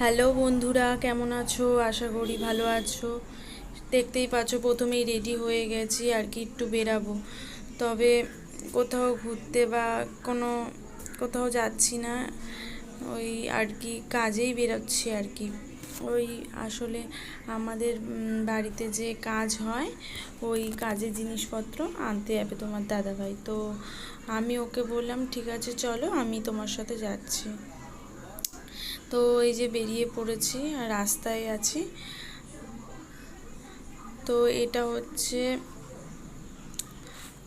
Hello বন্ধুরা, কেমন আছো? আশা করি ভালো আছো। দেখতেই পাচ্ছ, প্রথমেই রেডি হয়ে গেছি আর কি, একটু বেরাবো। তবে কোথাও ঘুরতে বা কোনো কোথাও যাচ্ছি না, ওই আর কি কাজেই বেরোচ্ছি আর কি। ওই আসলে আমাদের বাড়িতে যে কাজ হয়, ওই কাজের জিনিসপত্র আনতে যাবে তোমার দাদাভাই। তো আমি ওকে বললাম ঠিক আছে চলো, আমি তোমার সাথে যাচ্ছি। তো এই যে বেরিয়ে পড়েছি, আর রাস্তায় আছি। তো এটা হচ্ছে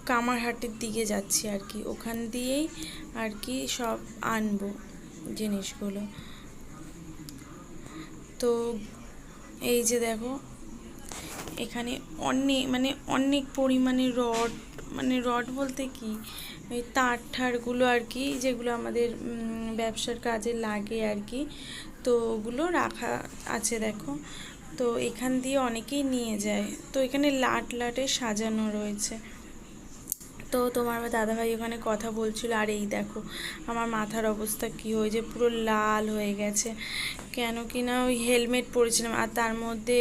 কামারহাটের দিকে যাচ্ছি আর কি, ওখান দিয়েই আর কি সব আনবো জিনিসগুলো। তো এই যে দেখো, এখানে অনেক পরিমাণে রড, রড বলতে কি, ওই তার ঠারগুলো আর কি, যেগুলো আমাদের ব্যবসার কাজে লাগে আর কি। তো ওগুলো রাখা আছে দেখো। তো এখান দিয়ে অনেকেই নিয়ে যায়। তো এখানে লাট লাটে সাজানো রয়েছে। তো তোমার দাদাভাই ওখানে কথা বলছিল, আর এই দেখো আমার মাথার অবস্থা কি হয়েছে, পুরো লাল হয়ে গেছে। কেন কি না, ওই হেলমেট পরেছিলাম, আর তার মধ্যে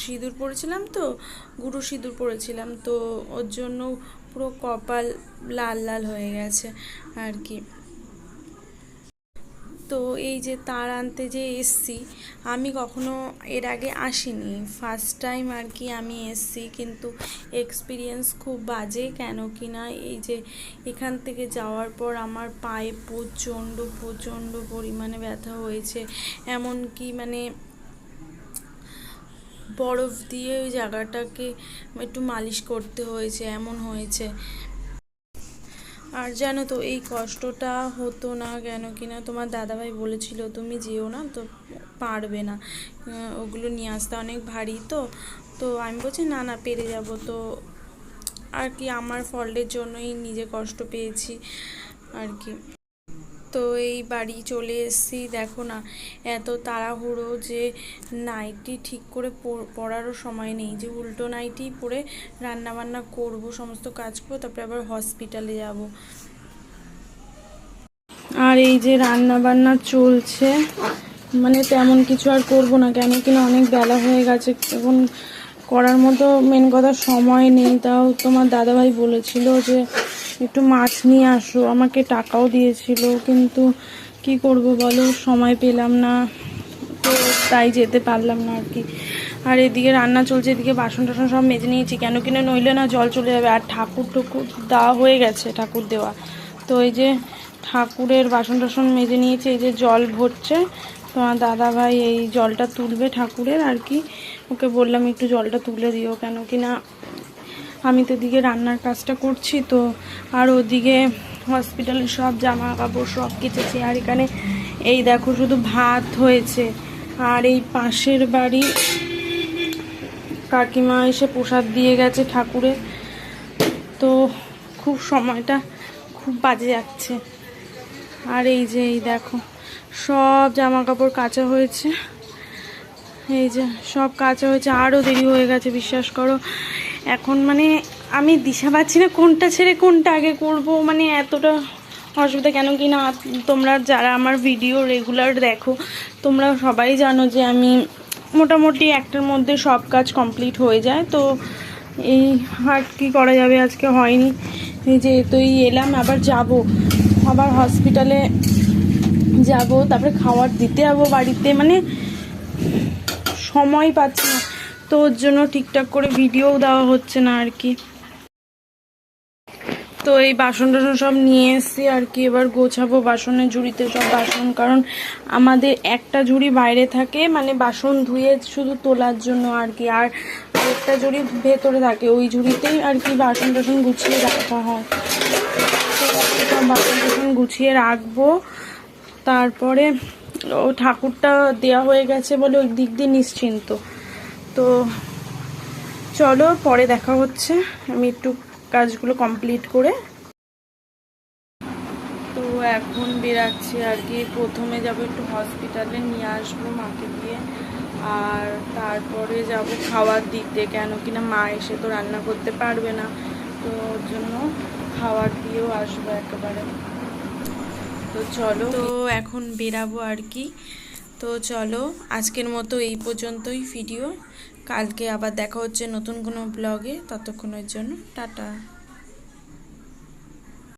সিঁদুর পরেছিলাম, তো গুরু সিঁদুর পরেছিলাম, তো ওর জন্য পুরো কপাল লাল লাল হয়ে গেছে আর কি। তো এই যে তার আনতে যে এসছি, আমি কখনো এর আগে আসিনি, ফার্স্ট টাইম আর কি আমি এসছি। কিন্তু এক্সপিরিয়েন্স খুব বাজে। কেন কি না, এই যে এখান থেকে যাওয়ার পর আমার পায়ে প্রচণ্ড প্রচণ্ড পরিমাণে ব্যথা হয়েছে। এমনকি বরফ দিয়ে ওই জায়গাটাকে একটু মালিশ করতে হয়েছে, এমন হয়েছে। আর জানো তো, এই কষ্টটা হতো না কেন কিনা, তোমার দাদাভাই বলেছিল তুমি যেও না, তো পারবে না, ওগুলো নিয়ে আসতে অনেক ভারী। তো তো আমি বলছি না না, পেরে যাব। তো আর কি আমার ফল্টের জন্যই নিজে কষ্ট পেয়েছি আর কি। তো এই বাড়ি চলে এসেছি, দেখো না এত তাড়াহুড়ো যে নাইটি ঠিক করে পরারও সময় নেই, যে উল্টো নাইটি পরে রান্না বান্না করবো, সমস্ত কাজ করবো, তারপরে আবার হসপিটালে যাব। আর এই যে রান্না বান্না চলছে, তেমন কিছু আর করব না, কেন কিনা অনেক বেলা হয়ে গেছে এখন, করার মতো মেন কথা সময় নেই। তাও তোমার দাদাভাই বলেছিল যে একটু মাছ নিয়ে আসো, আমাকে টাকাও দিয়েছিল, কিন্তু কি করব বলো, সময় পেলাম না, তো তাই যেতে পারলাম না আর কি। আর এদিকে রান্না চলছে, এদিকে বাসন টাসন সব মেজে নিয়েছি, কেন কিনা নইলে না জল চলে যাবে। আর ঠাকুর দেওয়া হয়ে গেছে, ঠাকুর দেওয়া। তো এই যে ঠাকুরের বাসন টাসন মেজে নিয়েছি, এই যে জল ভরছে, তোমার দাদাভাই এই জলটা তুলবে ঠাকুরের আর কি। ওকে বললাম একটু জলটা তুলে দিও, কেন কিনা আমি তো এদিকে রান্নার কাজটা করছি, তো আর ওদিকে হসপিটালে সব জামা কাপড় সব কেচেছি। আর এখানে এই দেখো শুধু ভাত হয়েছে। আর এই পাশের বাড়ি কাকিমা এসে প্রসাদ দিয়ে গেছে ঠাকুরের। তো খুব সময়টা খুব বাজে যাচ্ছে। আর এই যে এই দেখো সব জামা কাপড় কাচা হয়েছে, এই যে সব কাচা হয়েছে, আরও দেরি হয়ে গেছে বিশ্বাস করো। এখন আমি দিশা পাচ্ছি না কোনটা ছেড়ে কোনটা আগে করব, এতটা অসুবিধা। কেন কি না, তোমরা যারা আমার ভিডিও রেগুলার দেখো, তোমরা সবাই জানো যে আমি মোটামুটি একটার মধ্যে সব কাজ কমপ্লিট হয়ে যায়। তো এই আর কি করা যাবে, আজকে হয়নি, যেহেতু এলাম, আবার যাব, আবার হসপিটালে যাব, তারপরে খাবার দিতে যাবো বাড়িতে, সময় পাচ্ছি না, তো ওর জন্য ঠিকঠাক করে ভিডিও দেওয়া হচ্ছে না আর কি। তো এই বাসন টাসন সব নিয়ে এসেছি আর কি, এবার গোছাবো বাসনের ঝুড়িতে সব বাসন, কারণ আমাদের একটা ঝুড়ি বাইরে থাকে, বাসন ধুয়ে শুধু তোলার জন্য আর কি, আর একটা ঝুড়ি ভেতরে থাকে, ওই ঝুড়িতেই আর কি বাসন টাসন গুছিয়ে রাখা হয়। সব বাসন টাসন গুছিয়ে রাখবো, তারপরে ও ঠাকুরটা দেওয়া হয়ে গেছে বলে ওই দিক দিয়ে নিশ্চিন্ত। তো চলো পরে দেখা হচ্ছে, আমি একটু কাজগুলো কমপ্লিট করে। তো এখন বেরাচ্ছি আর কি, প্রথমে যাব একটু হসপিটালে, নিয়ে আসবো মাকে দিয়ে, আর তারপরে যাব খাবার দিতে, কেন কিনা মা এসে তো রান্না করতে পারবে না, তো ওর জন্য খাবার দিয়েও আসবো একেবারে। তো চলো, তো এখন বেরাবো আর কি। তো তো চলো আজকের মতো এই পর্যন্তই ভিডিও, কালকে আবার দেখা হচ্ছে নতুন কোনো ব্লগে, ততক্ষণের জন্য টাটা।